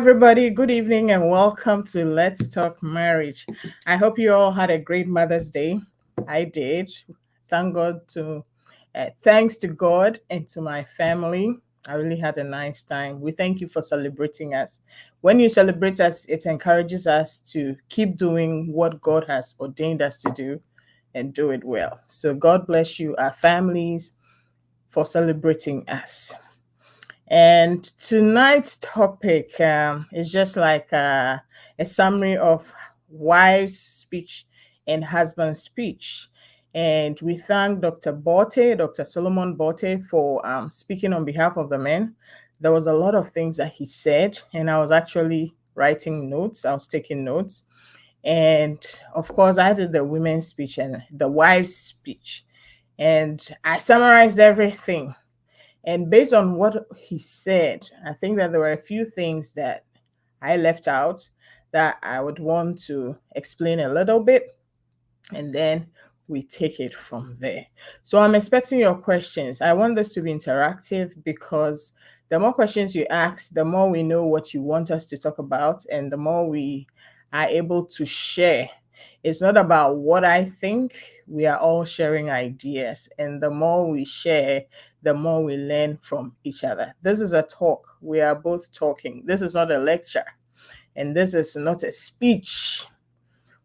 everybody. Good evening, and welcome to Let's Talk Marriage. I hope you all had a great Mother's Day. I did. Thanks to God and to my family. I really had a nice time. We thank you for celebrating us. When you celebrate us, it encourages us to keep doing what God has ordained us to do and do it well. So, God bless you, our families, for celebrating us. And tonight's topic is just like a summary of wife's speech and husband's speech. And we thank Dr. Solomon Bote, for speaking on behalf of the men. There was a lot of things that he said, and I was actually writing notes. I was taking notes. And of course, I did the women's speech and the wife's speech. And I summarized everything, and based on what he said, I think that there were a few things that I left out that I would want to explain a little bit, and then we take it from there. So I'm expecting your questions. I want this to be interactive because the more questions you ask, the more we know what you want us to talk about, and the more we are able to share. It's not about what I think, we are all sharing ideas, and the more we share, the more we learn from each other. This is a talk. We are both talking. This is not a lecture, and this is not a speech.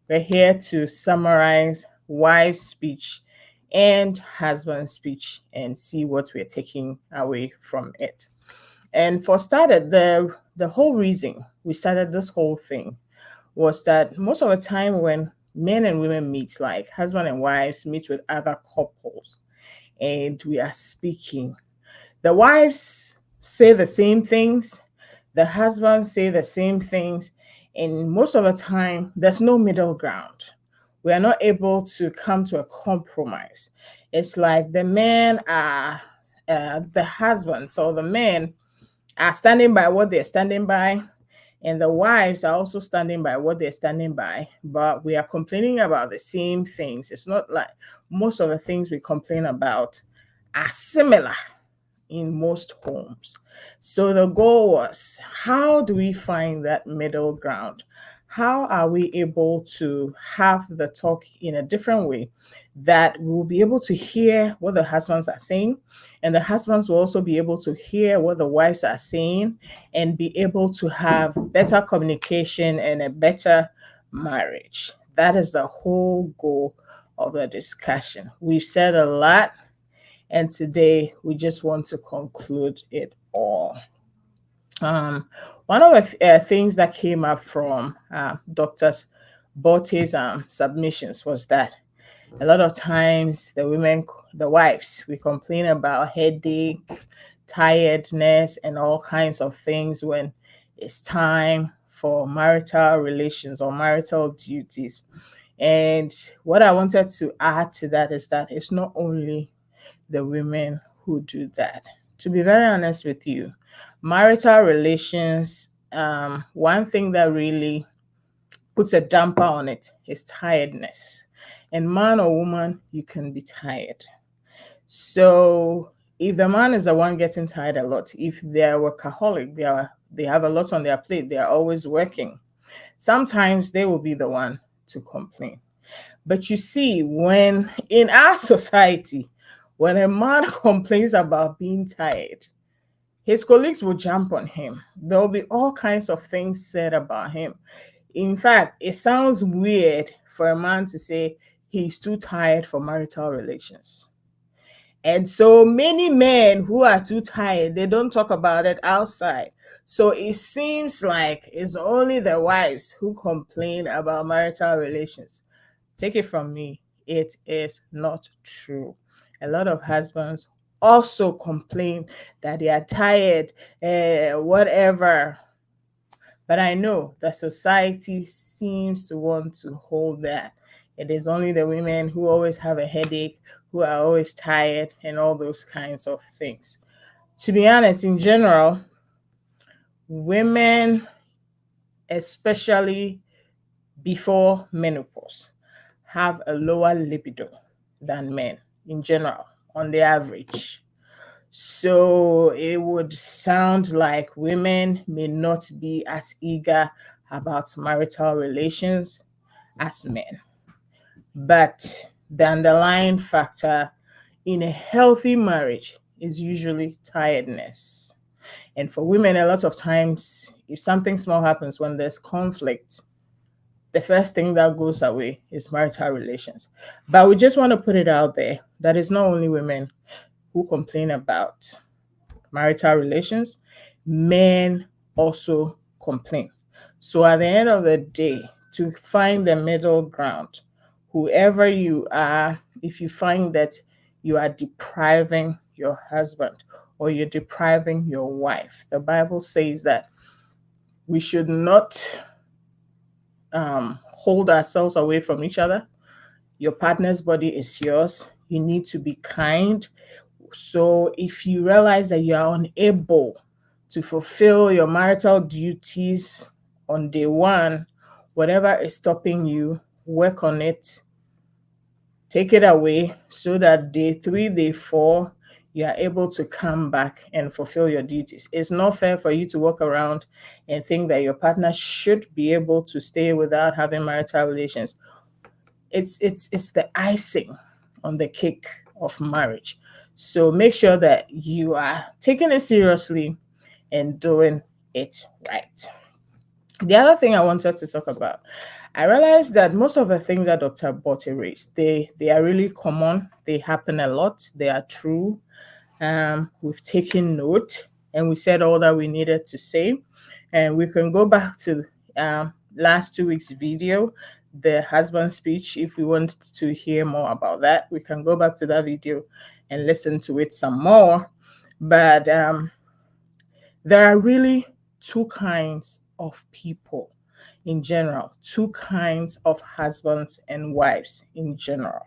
We're here to summarize wife's speech and husband's speech and see what we're taking away from it. And for started, the whole reason we started this whole thing was that most of the time when men and women meet, like husband and wives meet with other couples, and we are speaking, the wives say the same things, the husbands say the same things, and most of the time, there's no middle ground. We are not able to come to a compromise. It's like the men are, the husbands or the men are standing by what they're standing by, and the wives are also standing by what they're standing by, but we are complaining about the same things. It's not like most of the things we complain about are similar in most homes. So the goal was, how do we find that middle ground? How are we able to have the talk in a different way that we'll be able to hear what the husbands are saying, and the husbands will also be able to hear what the wives are saying, and be able to have better communication and a better marriage? That is the whole goal of the discussion. We've said a lot, and today we just want to conclude it all. One of the things that came up from Dr. Bote's submissions was that a lot of times the wives, we complain about headache, tiredness, and all kinds of things when it's time for marital relations or marital duties. And what I wanted to add to that is that it's not only the women who do that. To be very honest with you, marital relations, one thing that really puts a damper on it is tiredness. And man or woman, you can be tired. So if the man is the one getting tired a lot, if they're workaholic, they have a lot on their plate, they are always working, sometimes they will be the one to complain. But you see, when in our society, when a man complains about being tired, his colleagues will jump on him. There will be all kinds of things said about him. In fact, it sounds weird for a man to say he's too tired for marital relations. And so many men who are too tired, they don't talk about it outside. So it seems like it's only the wives who complain about marital relations. Take it from me, it is not true. A lot of husbands also complain that they are tired, whatever. But I know the society seems to want to hold that. It is only the women who always have a headache, who are always tired, and all those kinds of things. To be honest, in general, women, especially before menopause, have a lower libido than men in general, on the average. So it would sound like women may not be as eager about marital relations as men. But the underlying factor in a healthy marriage is usually tiredness. And for women, a lot of times, if something small happens when there's conflict, the first thing that goes away is marital relations. But we just want to put it out there that it's not only women who complain about marital relations, men also complain. So at the end of the day, to find the middle ground, whoever you are, if you find that you are depriving your husband or you're depriving your wife, the Bible says that we should not hold ourselves away from each other. Your partner's body is yours. You need to be kind. So if you realize that you are unable to fulfill your marital duties on day one, whatever is stopping you, work on it, take it away so that day three, day four, you are able to come back and fulfill your duties. It's not fair for you to walk around and think that your partner should be able to stay without having marital relations. It's the icing on the cake of marriage. So make sure that you are taking it seriously and doing it right. The other thing I wanted to talk about, I realized that most of the things that Dr. Botte raised, they are really common. They happen a lot. They are true. We've taken note and we said all that we needed to say. And we can go back to last 2 weeks' video, the husband speech. If we want to hear more about that, we can go back to that video and listen to it some more. But there are really two kinds of people in general, two kinds of husbands and wives in general.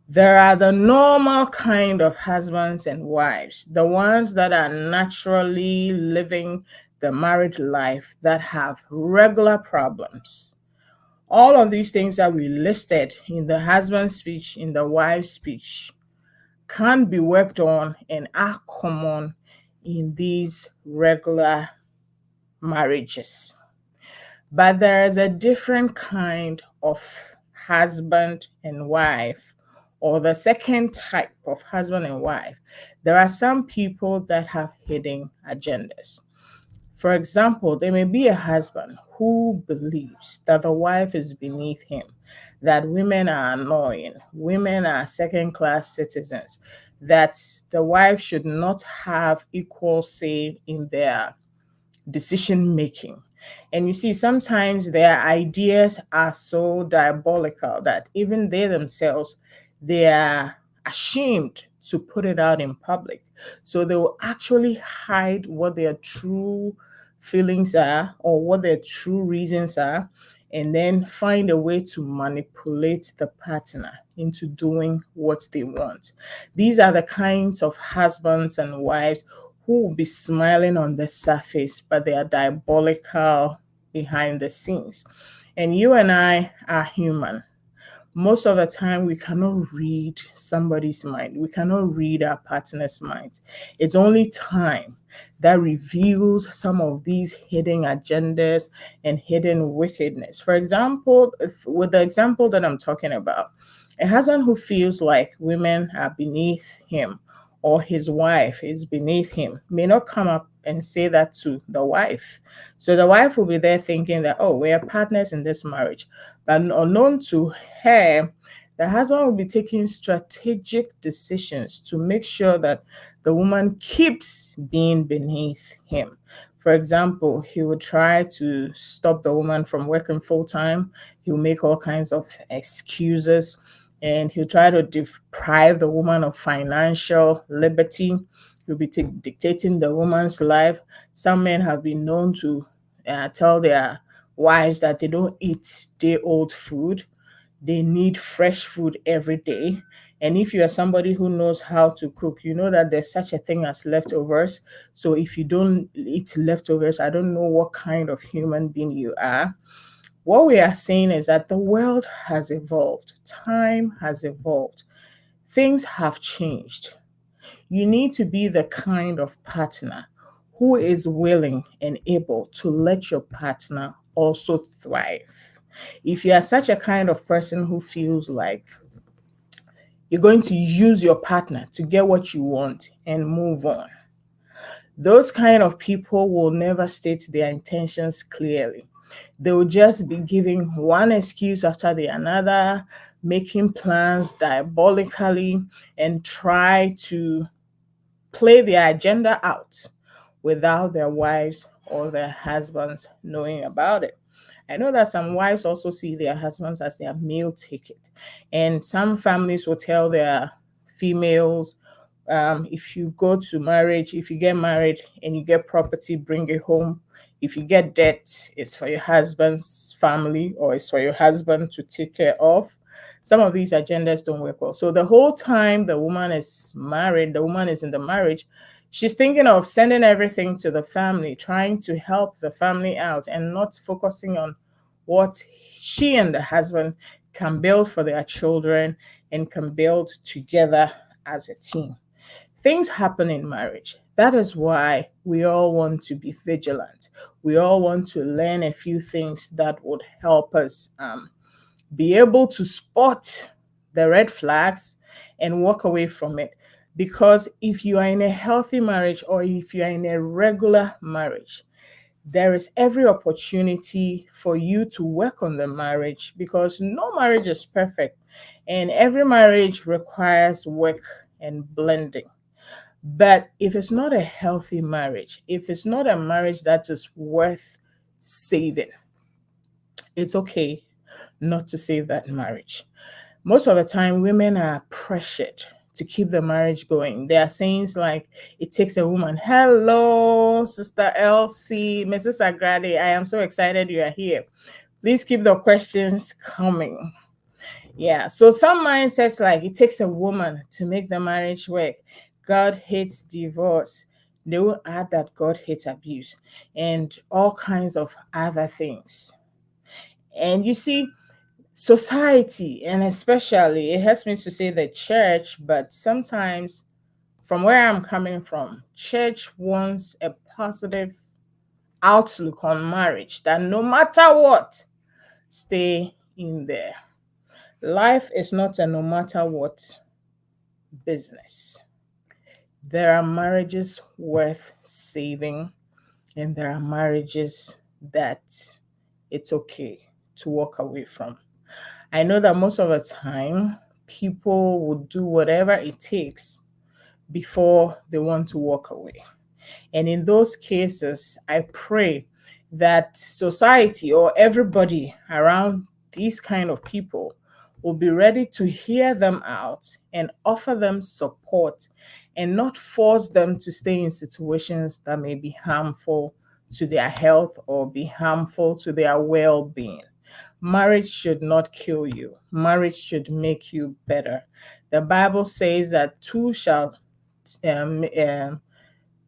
There are the normal kind of husbands and wives, the ones that are naturally living the married life that have regular problems. All of these things that we listed in the husband's speech, in the wife's speech, can be worked on and are common in these regular marriages. But there is a different kind of husband and wife, or the second type of husband and wife. There are some people that have hidden agendas. For example, there may be a husband who believes that the wife is beneath him, that women are annoying, women are second class citizens, that the wife should not have equal say in their decision making. And you see, sometimes their ideas are so diabolical that even they themselves, they are ashamed to put it out in public. So they will actually hide what their true feelings are or what their true reasons are, and then find a way to manipulate the partner into doing what they want. These are the kinds of husbands and wives who will be smiling on the surface, but they are diabolical behind the scenes. And you and I are human. Most of the time, we cannot read somebody's mind. We cannot read our partner's mind. It's only time that reveals some of these hidden agendas and hidden wickedness. For example, with the example that I'm talking about, a husband who feels like women are beneath him or his wife is beneath him may not come up and say that to the wife. So the wife will be there thinking that, oh, we are partners in this marriage. But unknown to her, the husband will be taking strategic decisions to make sure that the woman keeps being beneath him. For example, he would try to stop the woman from working full time. He'll make all kinds of excuses and he'll try to deprive the woman of financial liberty. He'll be dictating the woman's life. Some men have been known to tell their wives that they don't eat day old food. They need fresh food every day. And if you are somebody who knows how to cook, you know that there's such a thing as leftovers. So if you don't eat leftovers, I don't know what kind of human being you are. What we are saying is that the world has evolved, time has evolved, things have changed. You need to be the kind of partner who is willing and able to let your partner also thrive. If you are such a kind of person who feels like you're going to use your partner to get what you want and move on, those kind of people will never state their intentions clearly. They will just be giving one excuse after the another, making plans diabolically, and try to play their agenda out without their wives or their husbands knowing about it. I know that some wives also see their husbands as their meal ticket, and some families will tell their females, if you go to marriage, if you get married and you get property, bring it home. If you get debt, it's for your husband's family or it's for your husband to take care of. Some of these agendas don't work well. So the whole time the woman is married, the woman is in the marriage, she's thinking of sending everything to the family, trying to help the family out and not focusing on what she and the husband can build for their children and can build together as a team. Things happen in marriage. That is why we all want to be vigilant. We all want to learn a few things that would help us be able to spot the red flags and walk away from it. Because if you are in a healthy marriage or if you are in a regular marriage, there is every opportunity for you to work on the marriage, because no marriage is perfect and every marriage requires work and blending. But if it's not a healthy marriage, if it's not a marriage that is worth saving, it's okay not to save that marriage. Most of the time, women are pressured to keep the marriage going. There are sayings like, it takes a woman. Hello, Sister Elsie, Mrs. Agrade. I am so excited you are here. Please keep the questions coming. Yeah, so some mindsets like, it takes a woman to make the marriage work. God hates divorce. They will add that God hates abuse and all kinds of other things. And you see, society, and especially, it hurts me to say the church, but sometimes from where I'm coming from, church wants a positive outlook on marriage that no matter what, stay in there. Life is not a no matter what business. There are marriages worth saving, and there are marriages that it's okay to walk away from. I know that most of the time, people will do whatever it takes before they want to walk away. And in those cases, I pray that society or everybody around these kind of people will be ready to hear them out and offer them support and not force them to stay in situations that may be harmful to their health or be harmful to their well being. Marriage should not kill you, marriage should make you better. The Bible says that um, um,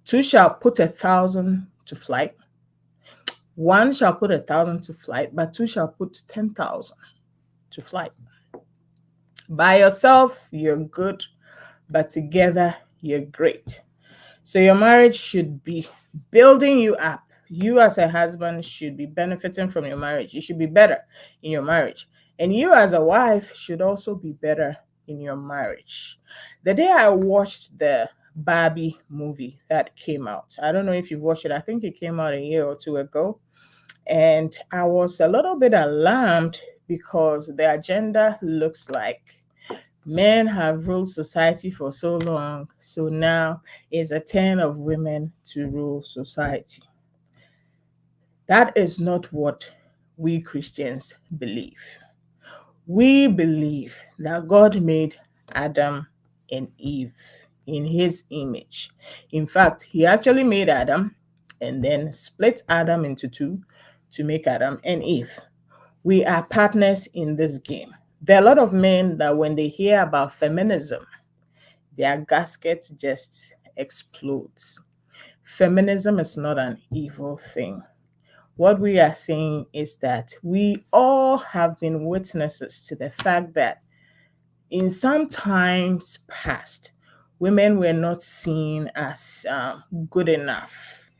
two shall put 1,000 to flight. One shall put 1,000 to flight, but two shall put 10,000 to flight. By yourself, you're good, but together, you're great. So your marriage should be building you up. You as a husband should be benefiting from your marriage. You should be better in your marriage. And you as a wife should also be better in your marriage. The day I watched the Barbie movie that came out, I don't know if you've watched it. I think it came out a year or two ago. And I was a little bit alarmed because the agenda looks like men have ruled society for so long, so now it's a turn of women to rule society. That is not what we Christians believe. We believe that God made Adam and Eve in his image. In fact, he actually made Adam and then split Adam into two to make Adam and Eve. We are partners in this game. There are a lot of men that when they hear about feminism, their gasket just explodes. Feminism is not an evil thing. What we are saying is that we all have been witnesses to the fact that in some times past, women were not seen as good enough.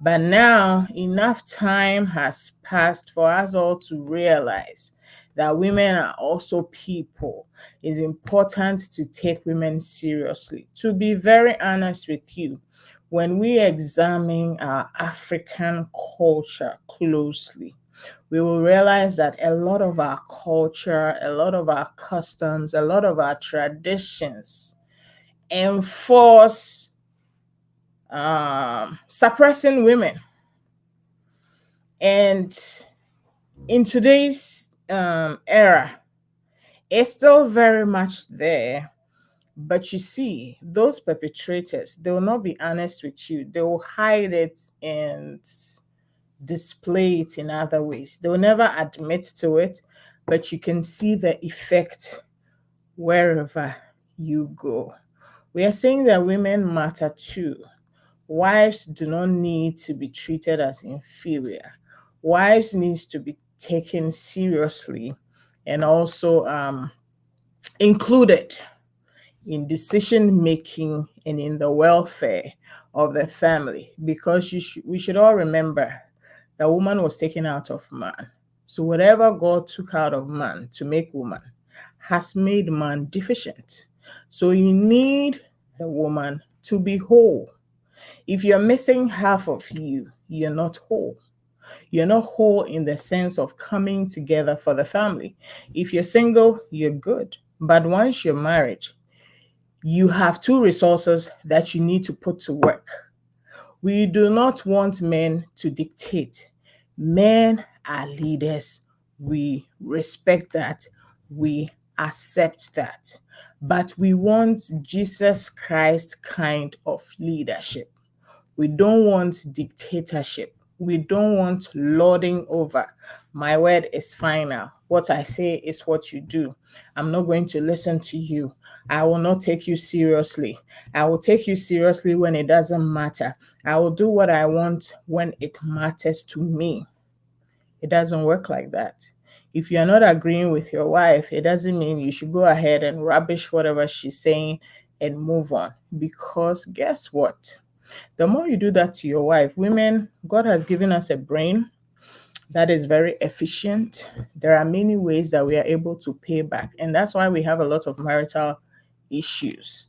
But now, enough time has passed for us all to realize that women are also people. It's important to take women seriously. To be very honest with you, when we examine our African culture closely, we will realize that a lot of our culture, a lot of our customs, a lot of our traditions enforce suppressing women. And in today's era, it's still very much there. But you see, those perpetrators, they will not be honest with you. They will hide it and display it in other ways. They will never admit to it, but you can see the effect wherever you go. We are saying that women matter too. Wives do not need to be treated as inferior. Wives needs to be taken seriously and also included in decision making and in the welfare of the family, because we should all remember that woman was taken out of man. So whatever God took out of man to make woman has made man deficient. So you need the woman to be whole. If you're missing half of you, you're not whole. You're not whole in the sense of coming together for the family. If you're single, you're good. But once you're married, you have two resources that you need to put to work. We do not want men to dictate. Men are leaders. We respect that. We accept that. But we want Jesus Christ kind of leadership. We don't want dictatorship. We don't want lording over. My word is final. What I say is what you do. I'm not going to listen to you. I will not take you seriously. I will take you seriously when it doesn't matter. I will do what I want when it matters to me. It doesn't work like that. If you're not agreeing with your wife, it doesn't mean you should go ahead and rubbish whatever she's saying and move on. Because guess what? The more you do that to your wife, women, God has given us a brain that is very efficient. There are many ways that we are able to pay back. And that's why we have a lot of marital issues.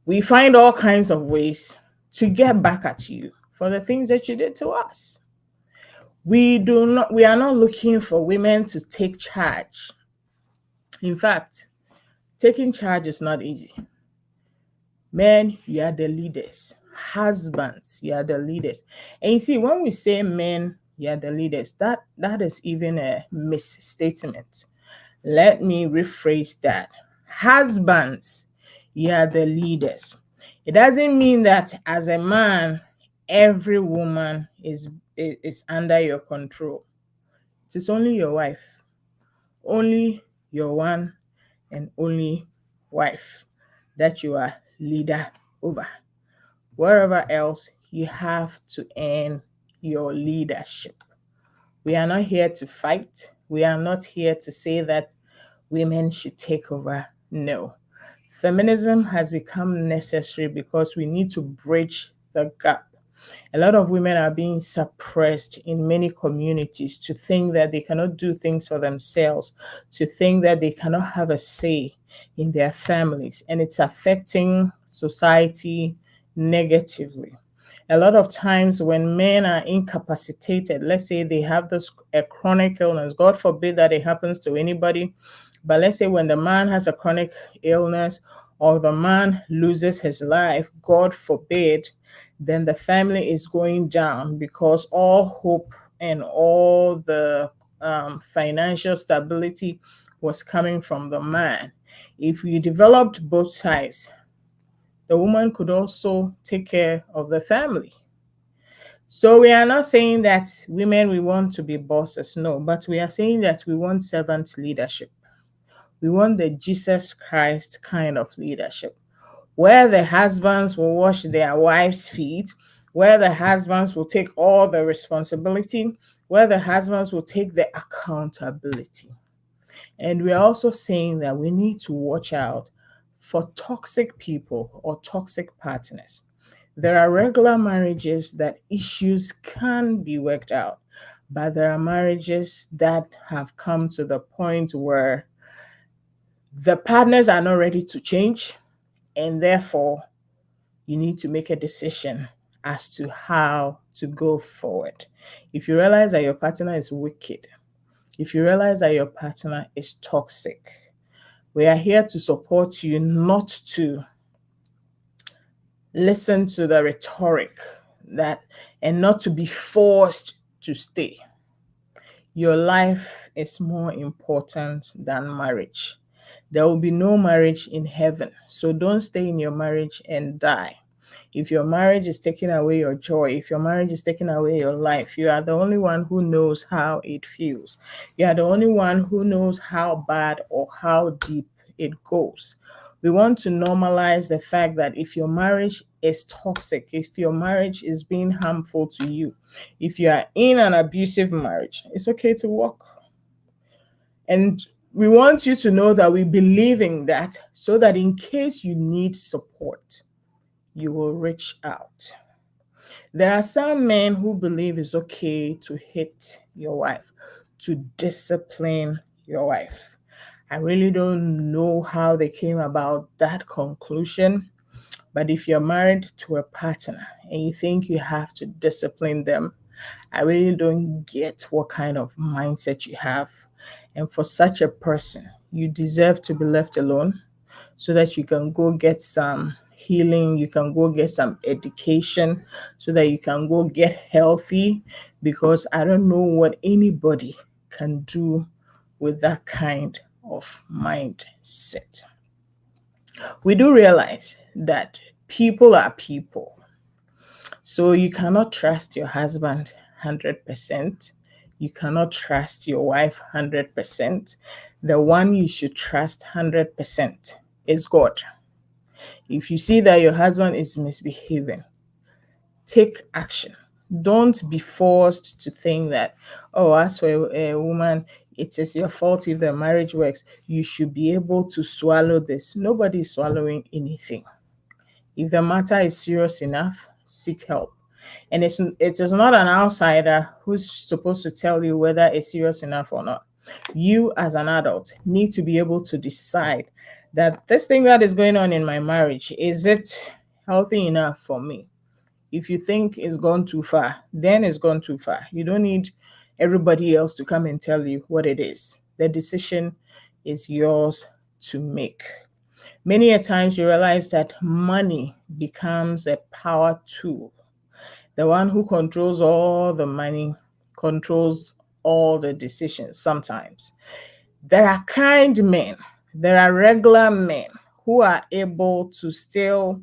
We find all kinds of ways to get back at you for the things that you did to us. We are not looking for women to take charge. In fact, taking charge is not easy. Men, you are the leaders. Husbands, you are the leaders. And you see, when we say men, you are the leaders, that is even a misstatement. Let me rephrase that. Husbands, you are the leaders. It doesn't mean that as a man, every woman is under your control. It is only your wife, only your one and only wife that you are leader over. Wherever else, you have to earn your leadership. We are not here to fight. We are not here to say that women should take over. No. Feminism has become necessary because we need to bridge the gap. A lot of women are being suppressed in many communities to think that they cannot do things for themselves, to think that they cannot have a say in their families, and it's affecting society negatively. A lot of times when men are incapacitated, let's say they have a chronic illness, God forbid that it happens to anybody, but let's say when the man has a chronic illness or the man loses his life, God forbid, then the family is going down because all hope and all the financial stability was coming from the man. If we developed both sides, the woman could also take care of the family. So we are not saying that women, we want to be bosses, no, but we are saying that we want servant leadership. We want the Jesus Christ kind of leadership, where the husbands will wash their wives' feet, where the husbands will take all the responsibility, where the husbands will take the accountability. And we're also saying that we need to watch out For toxic people or toxic partners, there are regular marriages that issues can be worked out, but there are marriages that have come to the point where the partners are not ready to change, and therefore you need to make a decision as to how to go forward. If you realize that your partner is wicked, if you realize that your partner is toxic, we are here to support you not to listen to the rhetoric that and not to be forced to stay. Your life is more important than marriage. There will be no marriage in heaven. So don't stay in your marriage and die. If your marriage is taking away your joy, if your marriage is taking away your life, you are the only one who knows how it feels. You are the only one who knows how bad or how deep it goes. We want to normalize the fact that if your marriage is toxic, if your marriage is being harmful to you, if you are in an abusive marriage, it's okay to walk. And we want you to know that we believe in that, so that in case you need support, you will reach out. There are some men who believe it's okay to hit your wife, to discipline your wife. I really don't know how they came about that conclusion, but if you're married to a partner and you think you have to discipline them, I really don't get what kind of mindset you have. And for such a person, you deserve to be left alone so that you can go get some healing, you can go get some education, so that you can go get healthy, because I don't know what anybody can do with that kind of mindset. We do realize that people are people. So you cannot trust your husband 100%. You cannot trust your wife 100%. The one you should trust 100% is God. If you see that your husband is misbehaving, take action. Don't be forced to think that, oh, as for a woman, it is your fault if the marriage works. You should be able to swallow this. Nobody is swallowing anything. If the matter is serious enough, seek help. And it is not an outsider who's supposed to tell you whether it's serious enough or not. You, as an adult, need to be able to decide that this thing that is going on in my marriage, is it healthy enough for me? If you think it's gone too far, then it's gone too far. You don't need everybody else to come and tell you what it is. The decision is yours to make. Many a times you realize that money becomes a power tool. The one who controls all the money controls all the decisions sometimes. There are kind men, there are regular men who are able to still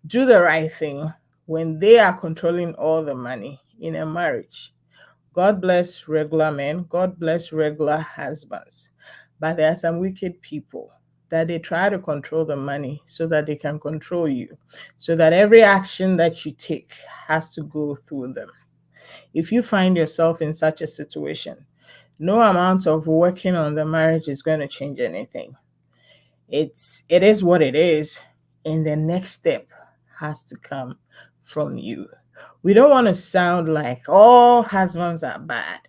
do the right thing when they are controlling all the money in a marriage. God bless regular men, God bless regular husbands. But there are some wicked people that they try to control the money so that they can control you, so that every action that you take has to go through them. If you find yourself in such a situation, no amount of working on the marriage is going to change anything. It is what it is, and the next step has to come from you. We don't want to sound like all husbands are bad,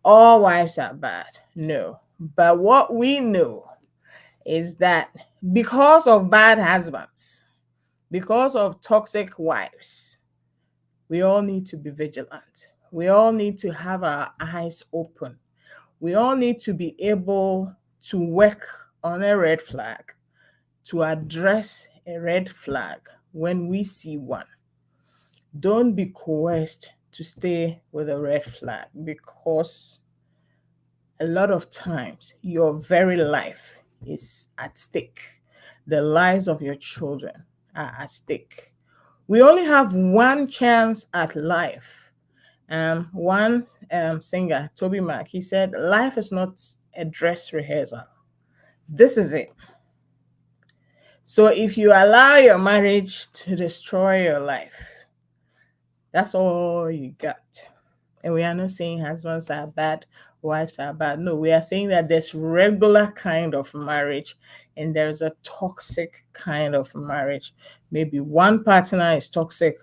all wives are bad. No. But what we know is that because of bad husbands, because of toxic wives, we all need to be vigilant. We all need to have our eyes open. We all need to be able to work on a red flag, to address a red flag when we see one. Don't be coerced to stay with a red flag, because a lot of times your very life is at stake. The lives of your children are at stake. We only have one chance at life. One singer, Toby Mac, he said, life is not a dress rehearsal. This is it. So if you allow your marriage to destroy your life, that's all you got. And we are not saying husbands are bad, wives are bad. No, we are saying that there's regular kind of marriage and there's a toxic kind of marriage. Maybe one partner is toxic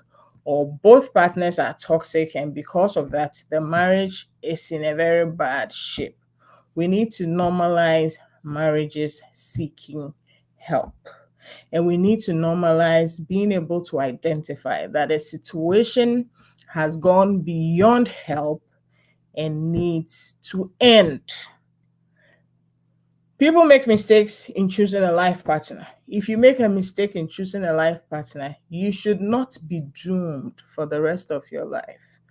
or both partners are toxic, and because of that, the marriage is in a very bad shape. We need to normalize marriages seeking help. And we need to normalize being able to identify that a situation has gone beyond help and needs to end. People make mistakes in choosing a life partner. If you make a mistake in choosing a life partner, you should not be doomed for the rest of your life.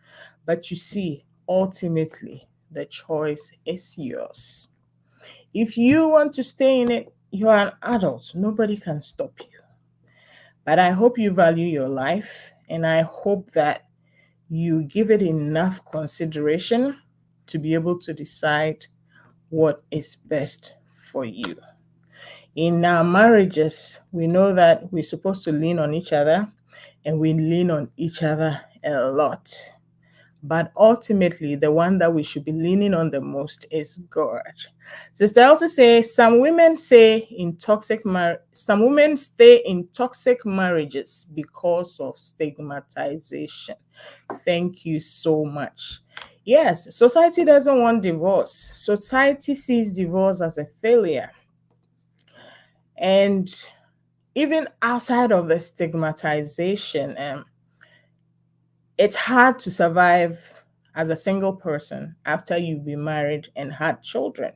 But you see, ultimately, the choice is yours. If you want to stay in it, you're an adult. Nobody can stop you. But I hope you value your life, and I hope that you give it enough consideration to be able to decide what is best for you. In our marriages, we know that we're supposed to lean on each other, and we lean on each other a lot. But ultimately, the one that we should be leaning on the most is God. Sister Elsie says some women stay in toxic marriages because of stigmatization. Thank you so much. Yes, society doesn't want divorce. Society sees divorce as a failure. And even outside of the stigmatization, it's hard to survive as a single person after you've been married and had children.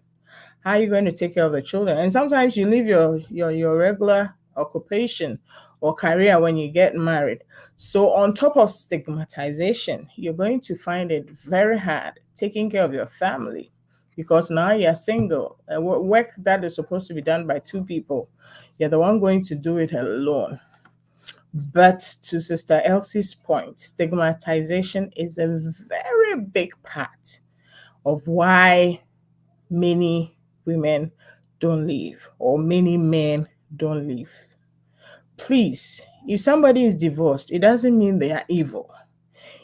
How are you going to take care of the children? And sometimes you leave your regular occupation or career when you get married. So on top of stigmatization, you're going to find it very hard taking care of your family because now you're single. And work that is supposed to be done by two people, you're the one going to do it alone. But to Sister Elsie's point, stigmatization is a very big part of why many women don't leave or many men don't leave. Please, if somebody is divorced, it doesn't mean they are evil.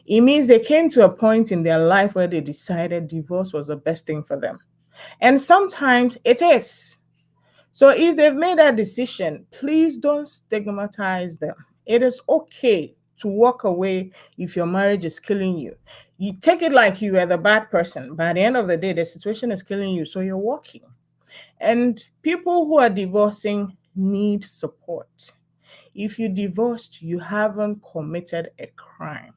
It means they came to a point in their life where they decided divorce was the best thing for them. And sometimes it is. So if they've made that decision, please don't stigmatize them. It is okay to walk away if your marriage is killing you. You take it like you are the bad person. By the end of the day, the situation is killing you, so you're walking. And people who are divorcing need support. If you divorced, you haven't committed a crime.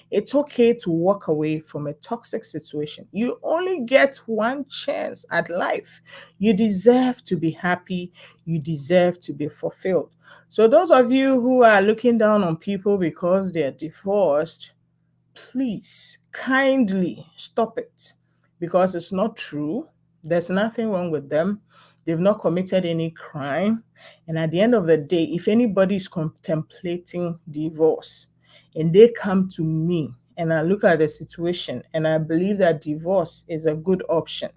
It's okay to walk away from a toxic situation. You only get one chance at life. You deserve to be happy. You deserve to be fulfilled. So, those of you who are looking down on people because they're divorced, please kindly stop it because it's not true. There's nothing wrong with them. They've not committed any crime. And at the end of the day, if anybody is contemplating divorce and they come to me and I look at the situation and I believe that divorce is a good option,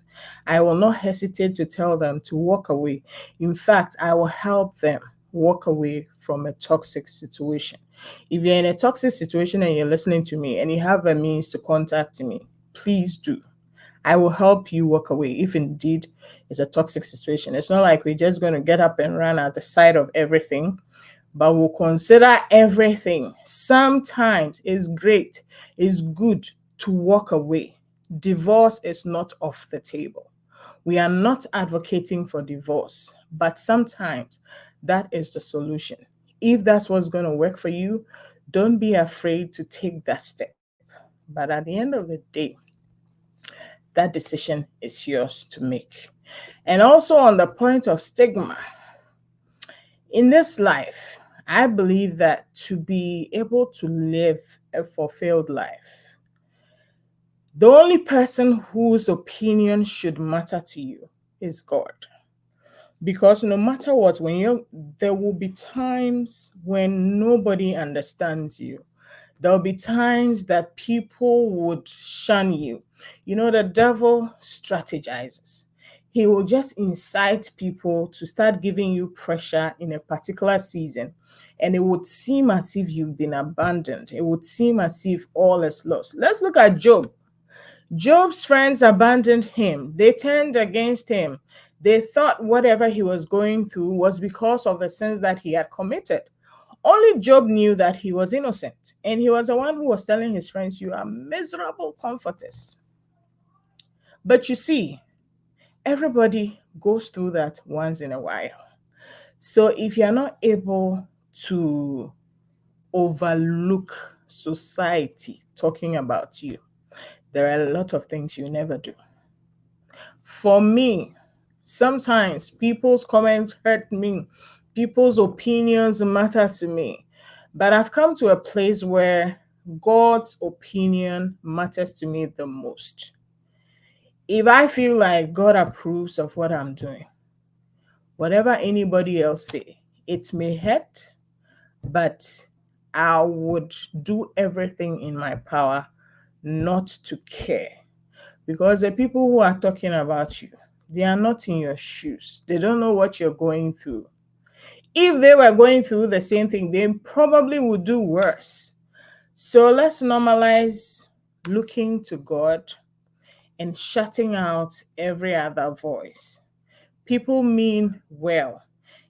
I will not hesitate to tell them to walk away. In fact, I will help them walk away from a toxic situation. If you're in a toxic situation and you're listening to me and you have a means to contact me, please do. I will help you walk away if indeed it's a toxic situation. It's not like we're just going to get up and run at the side of everything, but we'll consider everything. Sometimes it's great, it's good to walk away. Divorce is not off the table. We are not advocating for divorce, but sometimes that is the solution. If that's what's going to work for you, don't be afraid to take that step. But at the end of the day, that decision is yours to make. And also, on the point of stigma, in this life, I believe that to be able to live a fulfilled life, the only person whose opinion should matter to you is God. Because no matter what, there will be times when nobody understands you. There'll be times that people would shun you. You know, the devil strategizes. He will just incite people to start giving you pressure in a particular season. And it would seem as if you've been abandoned. It would seem as if all is lost. Let's look at Job. Job's friends abandoned him. They turned against him. They thought whatever he was going through was because of the sins that he had committed. Only Job knew that he was innocent. And he was the one who was telling his friends, "You are miserable comforters." But you see, everybody goes through that once in a while. So if you're not able to overlook society talking about you, there are a lot of things you never do. For me, sometimes people's comments hurt me, people's opinions matter to me. But I've come to a place where God's opinion matters to me the most. If I feel like God approves of what I'm doing, whatever anybody else say, it may hurt, but I would do everything in my power not to care. Because the people who are talking about you, they are not in your shoes. They don't know what you're going through. If they were going through the same thing, they probably would do worse. So let's normalize looking to God and shutting out every other voice. People mean well.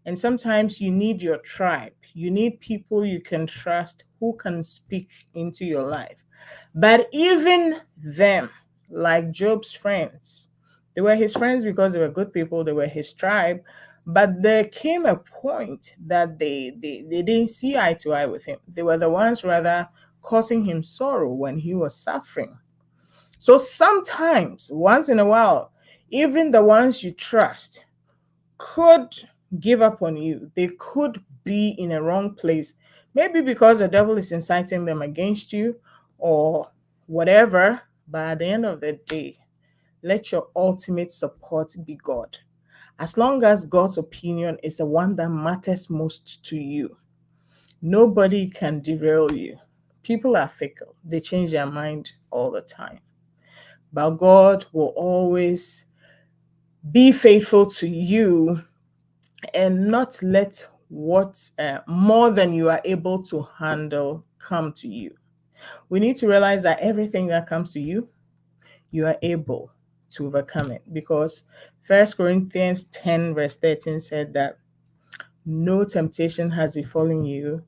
And sometimes you need your tribe. You need people you can trust who can speak into your life. But even them, like Job's friends, they were his friends because they were good people, they were his tribe. But there came a point that they didn't see eye to eye with him. They were the ones rather causing him sorrow when he was suffering. So sometimes, once in a while, even the ones you trust could give up on you. They could be in a wrong place, maybe because the devil is inciting them against you or whatever. But at the end of the day, let your ultimate support be God. As long as God's opinion is the one that matters most to you, nobody can derail you. People are fickle, they change their mind all the time. But God will always be faithful to you and not let what more than you are able to handle come to you. We need to realize that everything that comes to you, you are able to overcome it, because First Corinthians 10 verse 13 said that no temptation has befallen you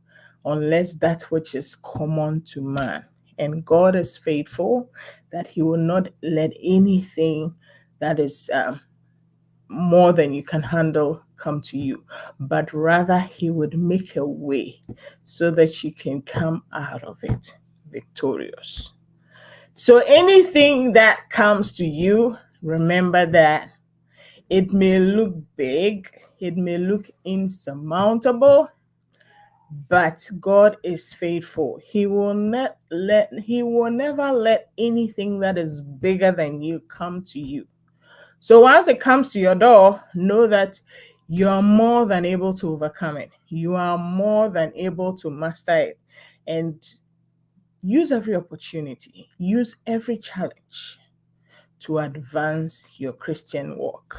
unless that which is common to man. And God is faithful that he will not let anything that is more than you can handle come to you, but rather he would make a way so that you can come out of it victorious. So anything that comes to you, remember that it may look big, it may look insurmountable, but God is faithful. He will never let anything that is bigger than you come to you. So once it comes to your door, know that you are more than able to overcome it. You are more than able to master it. And use every opportunity, use every challenge to advance your Christian walk.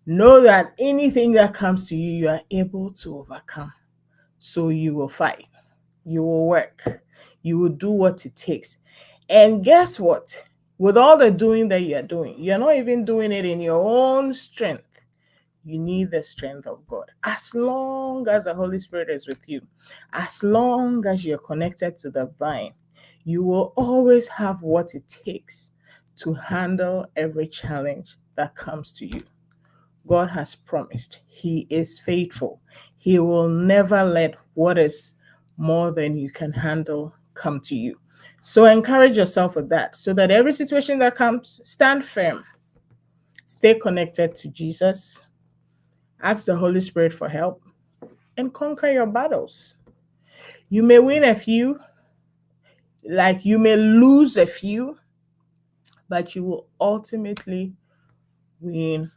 Know that anything that comes to you, you are able to overcome. So you will fight, you will work, you will do what it takes. And guess what? With all the doing that you're doing, you're not even doing it in your own strength. You need the strength of God. As long as the Holy Spirit is with you, as long as you're connected to the vine, you will always have what it takes to handle every challenge that comes to you. God has promised. He is faithful. He will never let what is more than you can handle come to you. So encourage yourself with that so that every situation that comes, stand firm. Stay connected to Jesus. Ask the Holy Spirit for help and conquer your battles. You may win a few, like you may lose a few, but you will ultimately win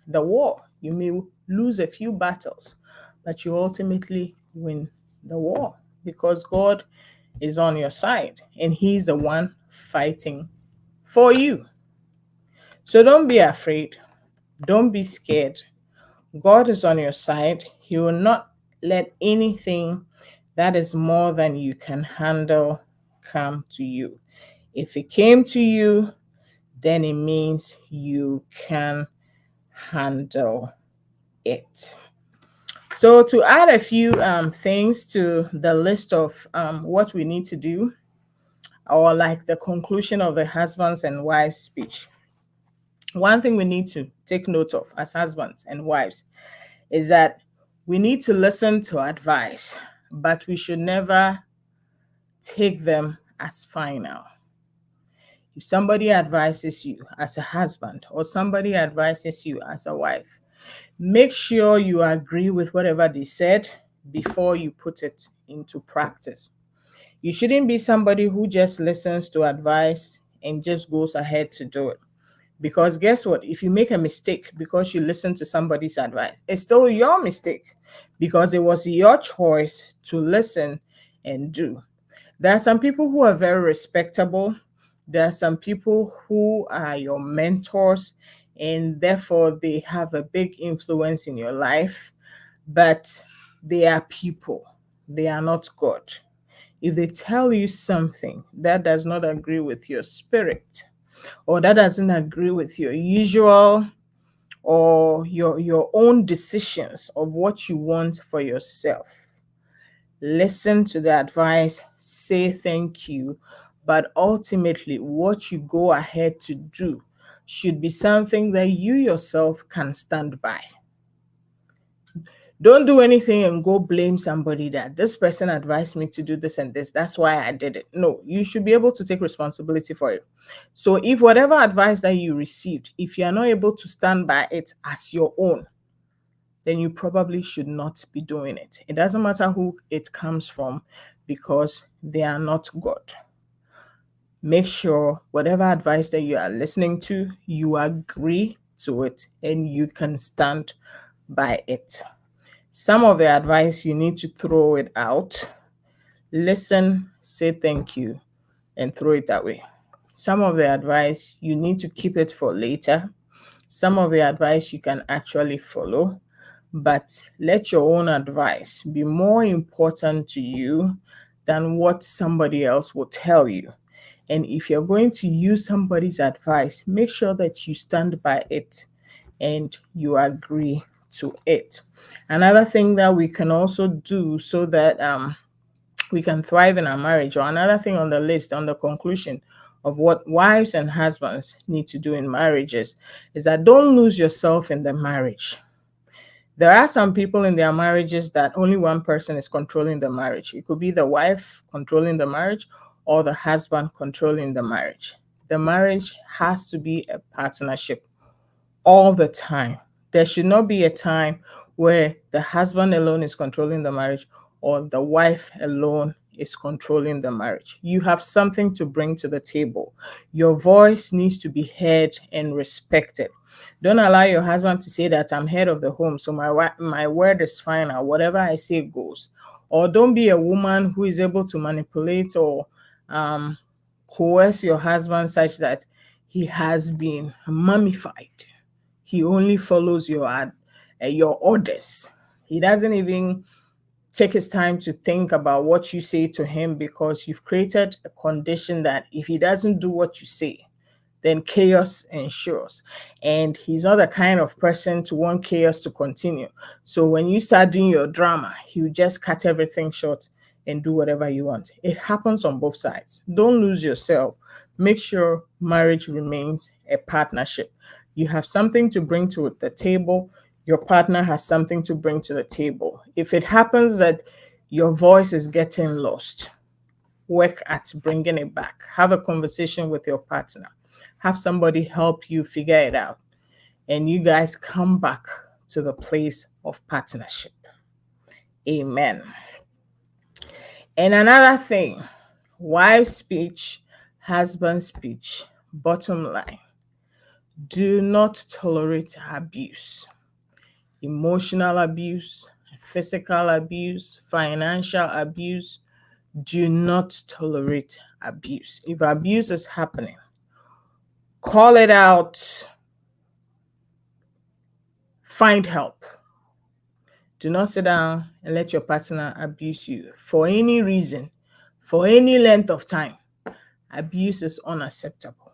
the war. You may lose a few battles, but you ultimately win the war because God is on your side and He's the one fighting for you. So don't be afraid. Don't be scared. God is on your side. He will not let anything that is more than you can handle come to you. If it came to you, then it means you can handle it. So to add a few things to the list of what we need to do, or like the conclusion of the husbands and wives speech, one thing we need to take note of as husbands and wives is that we need to listen to advice, but we should never take them as final. If somebody advises you as a husband or somebody advises you as a wife, make sure you agree with whatever they said before you put it into practice. You shouldn't be somebody who just listens to advice and just goes ahead to do it. Because guess what? If you make a mistake because you listen to somebody's advice, it's still your mistake because it was your choice to listen and do. There are some people who are very respectable. There are some people who are your mentors, and therefore they have a big influence in your life, but they are people. They are not God. If they tell you something that does not agree with your spirit, or that doesn't agree with your usual or your own decisions of what you want for yourself, listen to the advice, say thank you, but ultimately what you go ahead to do should be something that you yourself can stand by. Don't do anything and go blame somebody that this person advised me to do this and this. That's why I did it. No, you should be able to take responsibility for it. So if whatever advice that you received, if you are not able to stand by it as your own, then you probably should not be doing it. It doesn't matter who it comes from because they are not God. Make sure whatever advice that you are listening to, you agree to it and you can stand by it. Some of the advice you need to throw it out, listen, say thank you, and throw it away. Some of the advice you need to keep it for later. Some of the advice you can actually follow, but let your own advice be more important to you than what somebody else will tell you. And if you're going to use somebody's advice, make sure that you stand by it and you agree to it. Another thing that we can also do so that we can thrive in our marriage, or another thing on the list, on the conclusion of what wives and husbands need to do in marriages, is that don't lose yourself in the marriage. There are some people in their marriages that only one person is controlling the marriage. It could be the wife controlling the marriage or the husband controlling the marriage. The marriage has to be a partnership all the time. There should not be a time where the husband alone is controlling the marriage or the wife alone is controlling the marriage. You have something to bring to the table. Your voice needs to be heard and respected. Don't allow your husband to say that I'm head of the home, so my word is final. Whatever I say goes. Or don't be a woman who is able to manipulate or coerce your husband such that he has been mummified. He only follows your orders. He doesn't even take his time to think about what you say to him because you've created a condition that if he doesn't do what you say, then chaos ensures. And he's not the kind of person to want chaos to continue. So when you start doing your drama, he will just cut everything short and do whatever you want. It happens on both sides. Don't lose yourself. Make sure marriage remains a partnership. You have something to bring to the table. Your partner has something to bring to the table. If it happens that your voice is getting lost, work at bringing it back. Have a conversation with your partner. Have somebody help you figure it out. And you guys come back to the place of partnership. Amen. And another thing, wife's speech, husband's speech, bottom line, do not tolerate abuse. Emotional abuse, physical abuse, financial abuse. Do not tolerate abuse. If abuse is happening, call it out. Find help. Do not sit down and let your partner abuse you for any reason, for any length of time. Abuse is unacceptable.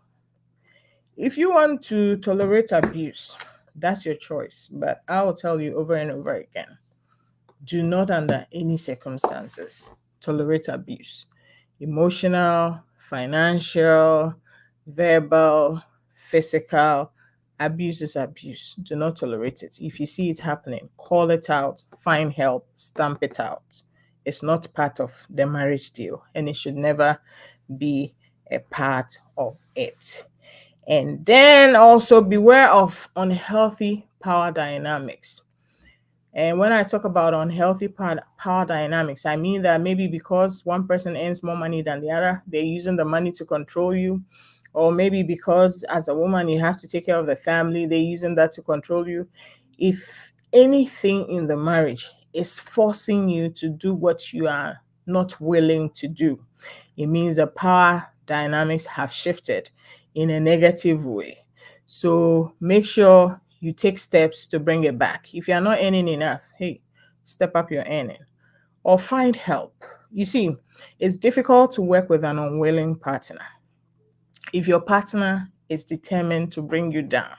If you want to tolerate abuse, that's your choice. But I will tell you over and over again, do not under any circumstances tolerate abuse. Emotional, financial, verbal, physical abuse is abuse. Do not tolerate it. If you see it happening, call it out, find help, stamp it out. It's not part of the marriage deal, and it should never be a part of it. And then also beware of unhealthy power dynamics. And when I talk about unhealthy power dynamics, I mean that maybe because one person earns more money than the other, they're using the money to control you. Or maybe because as a woman, you have to take care of the family, they're using that to control you. If anything in the marriage is forcing you to do what you are not willing to do, it means the power dynamics have shifted in a negative way. So make sure you take steps to bring it back. If you're not earning enough, hey, step up your earning or find help. You see, it's difficult to work with an unwilling partner. If your partner is determined to bring you down,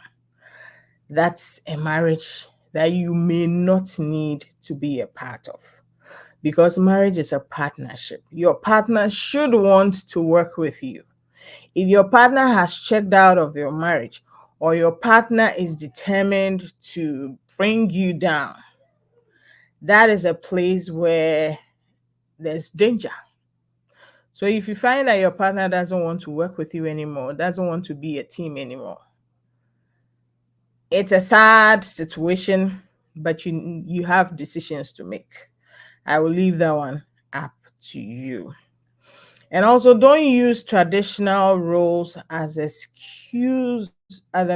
that's a marriage that you may not need to be a part of, because marriage is a partnership. Your partner should want to work with you. If your partner has checked out of your marriage, or your partner is determined to bring you down, that is a place where there's danger. So if you find that your partner doesn't want to work with you anymore, doesn't want to be a team anymore, it's a sad situation, but you have decisions to make. I will leave that one up to you. And also, don't use traditional roles as an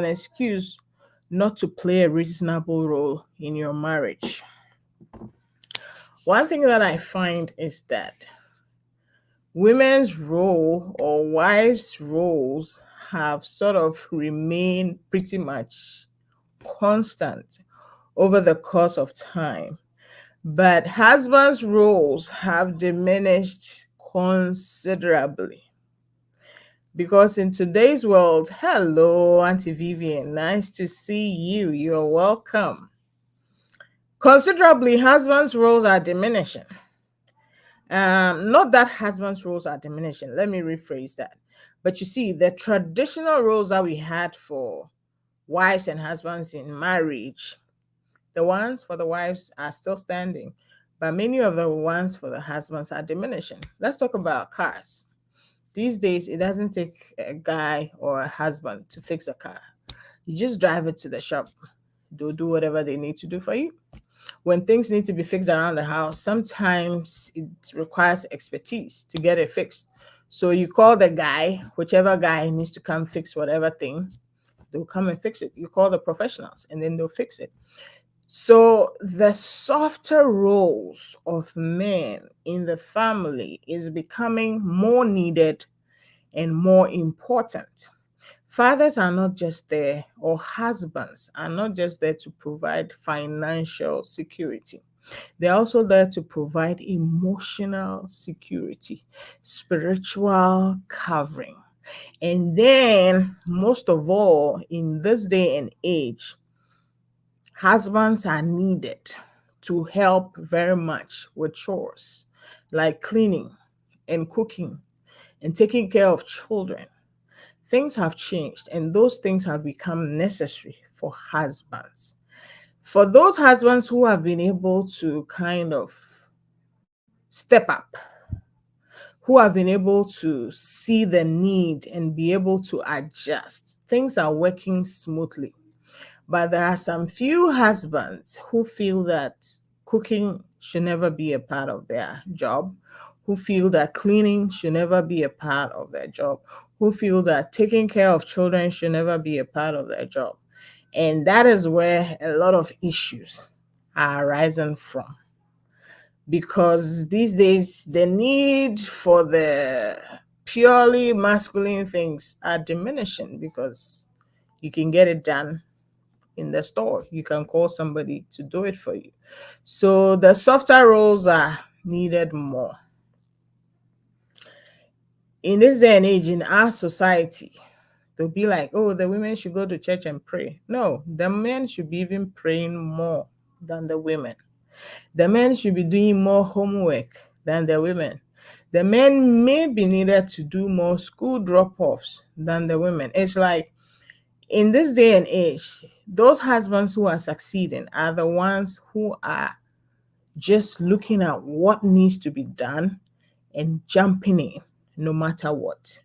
excuse not to play a reasonable role in your marriage. One thing that I find is that women's role or wives' roles have sort of remained pretty much constant over the course of time. But husbands' roles have diminished considerably. Because in today's world, hello, Auntie Vivian, nice to see you. You're welcome. Considerably, husbands' roles are diminishing. Not that husbands' roles are diminishing. Let me rephrase that. But you see, the traditional roles that we had for wives and husbands in marriage, the ones for the wives are still standing, but many of the ones for the husbands are diminishing. Let's talk about cars. These days, it doesn't take a guy or a husband to fix a car. You just drive it to the shop. They'll do whatever they need to do for you. When things need to be fixed around the house, sometimes it requires expertise to get it fixed. So you call the guy, whichever guy needs to come fix whatever thing, they'll come and fix it. You call the professionals and then they'll fix it. So the softer roles of men in the family is becoming more needed and more important. Fathers are not just there, or husbands are not just there to provide financial security. They're also there to provide emotional security, spiritual covering. And then, most of all, in this day and age, husbands are needed to help very much with chores like cleaning and cooking and taking care of children. Things have changed, and those things have become necessary for husbands. For those husbands who have been able to kind of step up, who have been able to see the need and be able to adjust, things are working smoothly. But there are some few husbands who feel that cooking should never be a part of their job, who feel that cleaning should never be a part of their job, who feel that taking care of children should never be a part of their job. And that is where a lot of issues are arising from. Because these days, the need for the purely masculine things are diminishing because you can get it done in the store. You can call somebody to do it for you. So the softer roles are needed more. In this day and age, in our society, They'll be like, oh, the women should go to church and pray. No, the men should be even praying more than the women. The men should be doing more homework than the women. The men may be needed to do more school drop-offs than the women. It's like, in this day and age, those husbands who are succeeding are the ones who are just looking at what needs to be done and jumping in no matter what.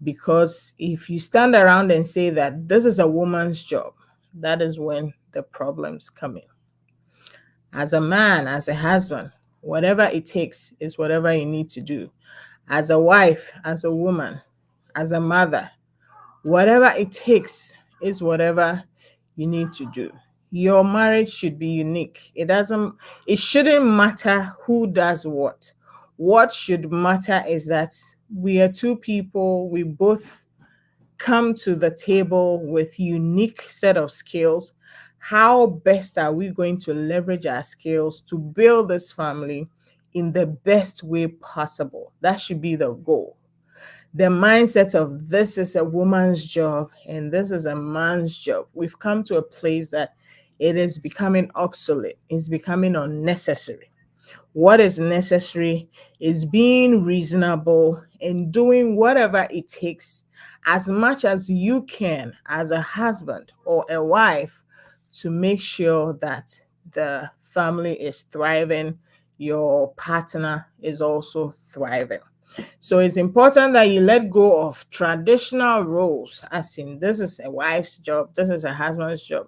Because if you stand around and say that this is a woman's job, that is when the problems come in. As a man, as a husband, whatever it takes is whatever you need to do. As a wife, as a woman, as a mother, whatever it takes is whatever you need to do. Your marriage should be unique. It shouldn't matter who does what. What should matter is that we are two people, we both come to the table with unique set of skills. How best are we going to leverage our skills to build this family in the best way possible? That should be the goal. The mindset of this is a woman's job and this is a man's job. We've come to a place that it is becoming obsolete. It's becoming unnecessary. What is necessary is being reasonable and doing whatever it takes as much as you can as a husband or a wife to make sure that the family is thriving, your partner is also thriving. So it's important that you let go of traditional roles, as in this is a wife's job, this is a husband's job.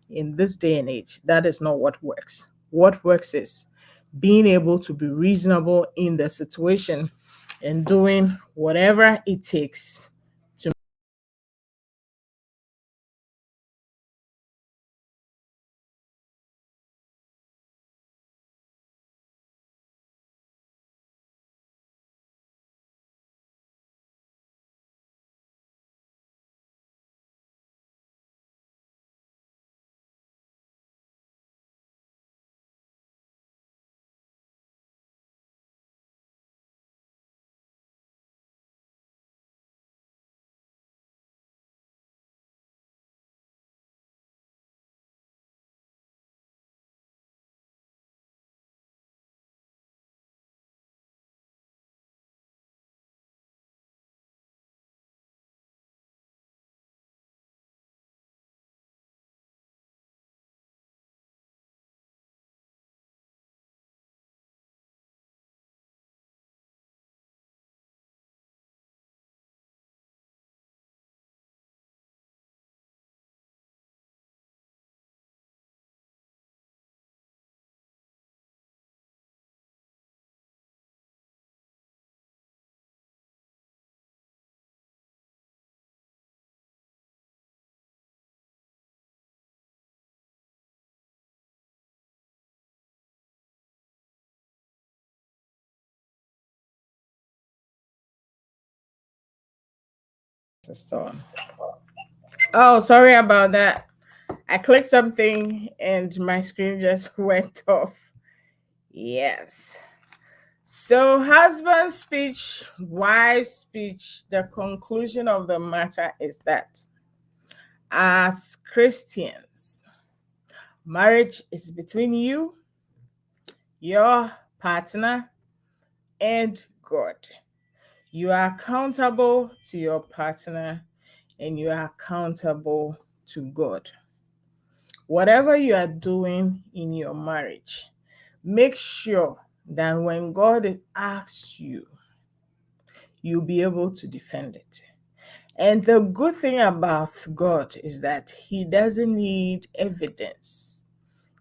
In this day and age, that is not what works. What works is being able to be reasonable in the situation and doing whatever it takes to so. Oh, sorry about that. I clicked something and my screen just went off. Yes. So, husband speech, wife speech, the conclusion of the matter is that as Christians, marriage is between you, your partner, and God. You are accountable to your partner and you are accountable to God. Whatever you are doing in your marriage, make sure that when God asks you, you'll be able to defend it. And the good thing about God is that He doesn't need evidence.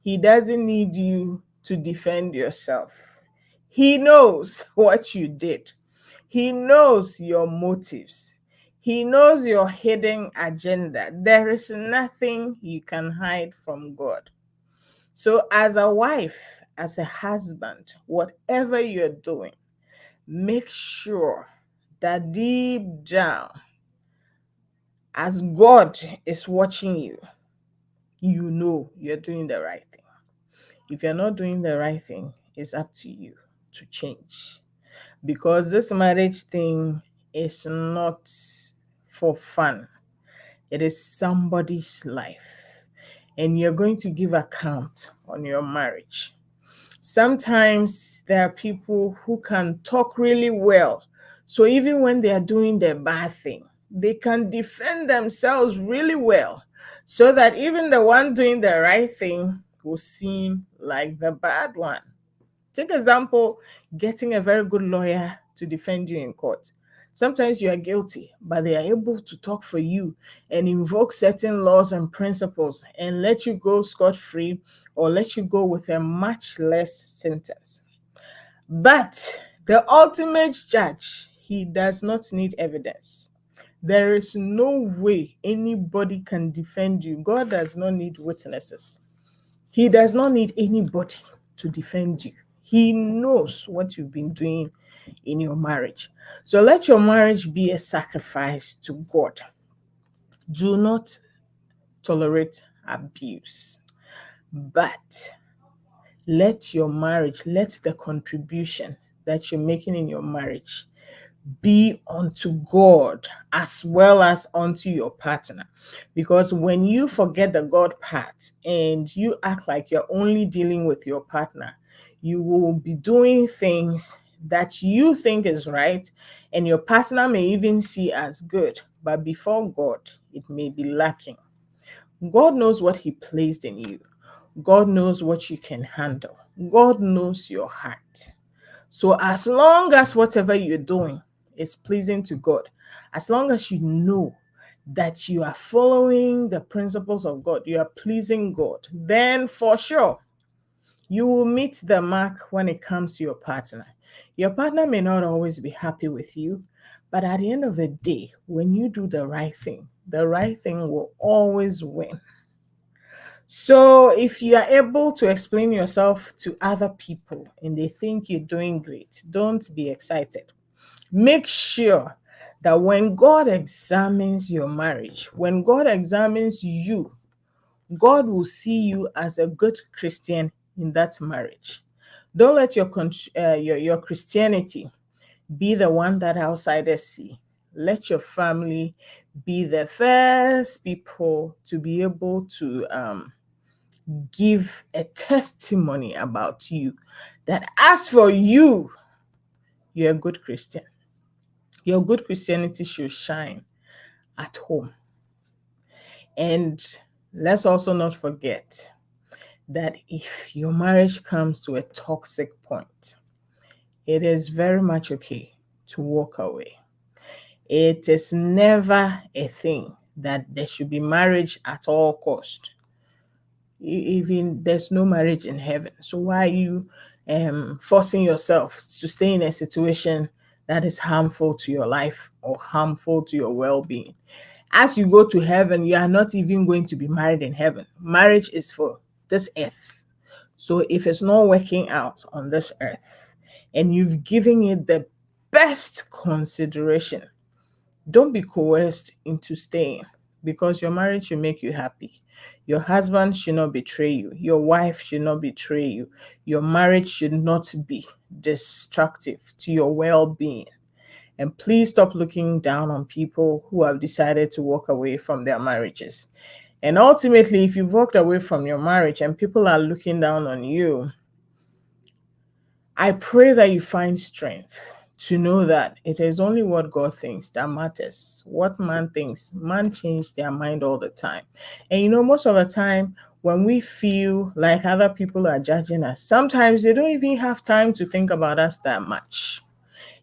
He doesn't need you to defend yourself. He knows what you did. He knows your motives. He knows your hidden agenda. There is nothing you can hide from God. So, as a wife, as a husband, whatever you're doing, make sure that deep down, as God is watching you, you know you're doing the right thing. If you're not doing the right thing, it's up to you to change. Because this marriage thing is not for fun. It is somebody's life, and you're going to give account on your marriage. Sometimes there are people who can talk really well. So even when they are doing the bad thing, they can defend themselves really well so that even the one doing the right thing will seem like the bad one. Take example, getting a very good lawyer to defend you in court. Sometimes you are guilty, but they are able to talk for you and invoke certain laws and principles and let you go scot free or let you go with a much less sentence. But the ultimate judge, he does not need evidence. There is no way anybody can defend you. God does not need witnesses. He does not need anybody to defend you. He knows what you've been doing in your marriage. So let your marriage be a sacrifice to God. Do not tolerate abuse. But let your marriage, let the contribution that you're making in your marriage be unto God as well as unto your partner. Because when you forget the God part and you act like you're only dealing with your partner, you will be doing things that you think is right and your partner may even see as good, but before God, it may be lacking. God knows what He placed in you. God knows what you can handle. God knows your heart. So as long as whatever you're doing is pleasing to God, as long as you know that you are following the principles of God, you are pleasing God, then for sure you will meet the mark when it comes to your partner. Your partner may not always be happy with you, but at the end of the day, when you do the right thing will always win. So if you are able to explain yourself to other people and they think you're doing great, don't be excited. Make sure that when God examines your marriage, when God examines you, God will see you as a good Christian in that marriage. Don't let your Christianity be the one that outsiders see. Let your family be the first people to be able to give a testimony about you. That as for you, you're a good Christian. Your good Christianity should shine at home. And let's also not forget that if your marriage comes to a toxic point, it is very much okay to walk away. It is never a thing that there should be marriage at all cost. Even there's no marriage in heaven. So why are you forcing yourself to stay in a situation that is harmful to your life or harmful to your well-being? As you go to heaven, you are not even going to be married in heaven. Marriage is for this earth. So if it's not working out on this earth and you've given it the best consideration, don't be coerced into staying because your marriage should make you happy. Your husband should not betray you. Your wife should not betray you. Your marriage should not be destructive to your well being. And please stop looking down on people who have decided to walk away from their marriages. And ultimately, if you've walked away from your marriage and people are looking down on you, I pray that you find strength to know that it is only what God thinks that matters. What man thinks, man changes their mind all the time. And most of the time, when we feel like other people are judging us, sometimes they don't even have time to think about us that much.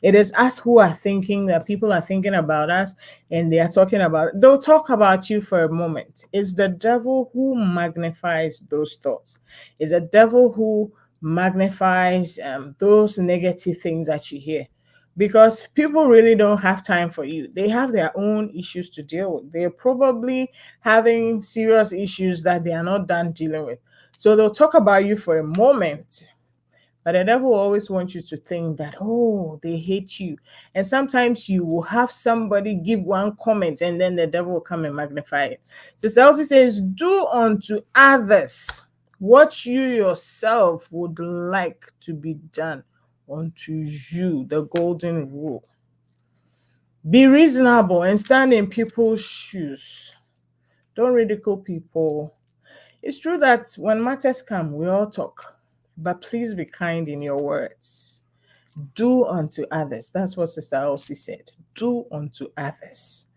It is us who are thinking that people are thinking about us and they'll talk about you for a moment. It's the devil who magnifies those thoughts. It's the devil who magnifies those negative things that you hear because people really don't have time for you. They have their own issues to deal with. They're probably having serious issues that they are not done dealing with. So they'll talk about you for a moment, but the devil always wants you to think that, oh, they hate you. And sometimes you will have somebody give one comment and then the devil will come and magnify it. Sister Elsie says, do unto others what you yourself would like to be done unto you, the golden rule. Be reasonable and stand in people's shoes. Don't ridicule people. It's true that when matters come, we all talk, but please be kind in your words. Do unto others. That's what Sister Elsie said. Do unto others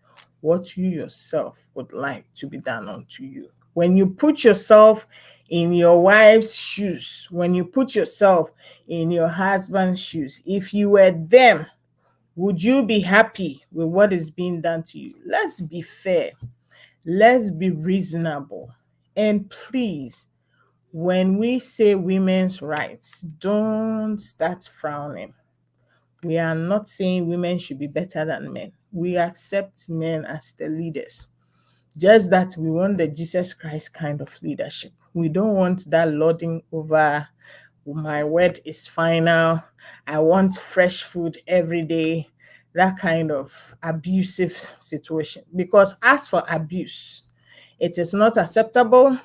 what you yourself would like to be done unto you. When you put yourself in your wife's shoes, when you put yourself in your husband's shoes, if you were them, would you be happy with what is being done to you? Let's be fair. Let's be reasonable. And please, when we say women's rights, don't start frowning. We are not saying women should be better than men. We accept men as the leaders. Just that we want the Jesus Christ kind of leadership. We don't want that lording over, my word is final. I want fresh food every day. That kind of abusive situation. Because as for abuse, it is not acceptable.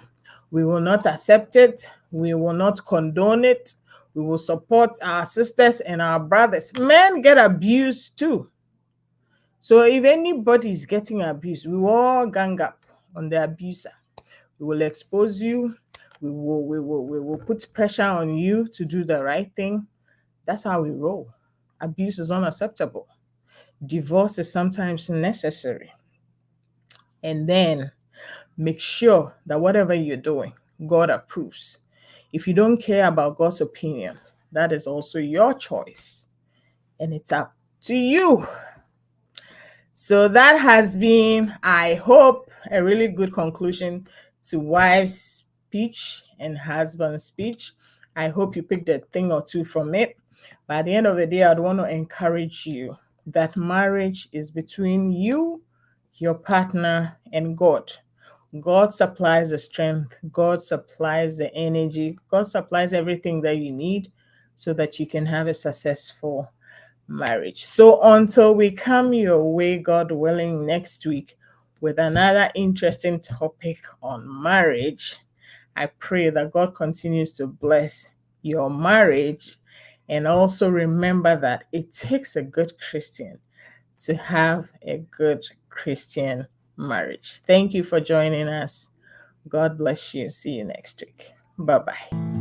We will not accept it. We will not condone it. We will support our sisters and our brothers. Men get abused too. So if anybody is getting abused, we will all gang up on the abuser. We will expose you. We will put pressure on you to do the right thing. That's how we roll. Abuse is unacceptable. Divorce is sometimes necessary. And then make sure that whatever you're doing, God approves. If you don't care about God's opinion, that is also your choice. And it's up to you. So that has been, I hope, a really good conclusion to wife's speech and husband's speech. I hope you picked a thing or two from it. But at the end of the day, I'd want to encourage you that marriage is between you, your partner, and God. God supplies the strength, God supplies the energy, God supplies everything that you need so that you can have a successful marriage. So until we come your way, God willing, next week with another interesting topic on marriage, I pray that God continues to bless your marriage. And also remember that it takes a good Christian to have a good Christian marriage. Thank you for joining us. God bless you. See you next week. Bye bye.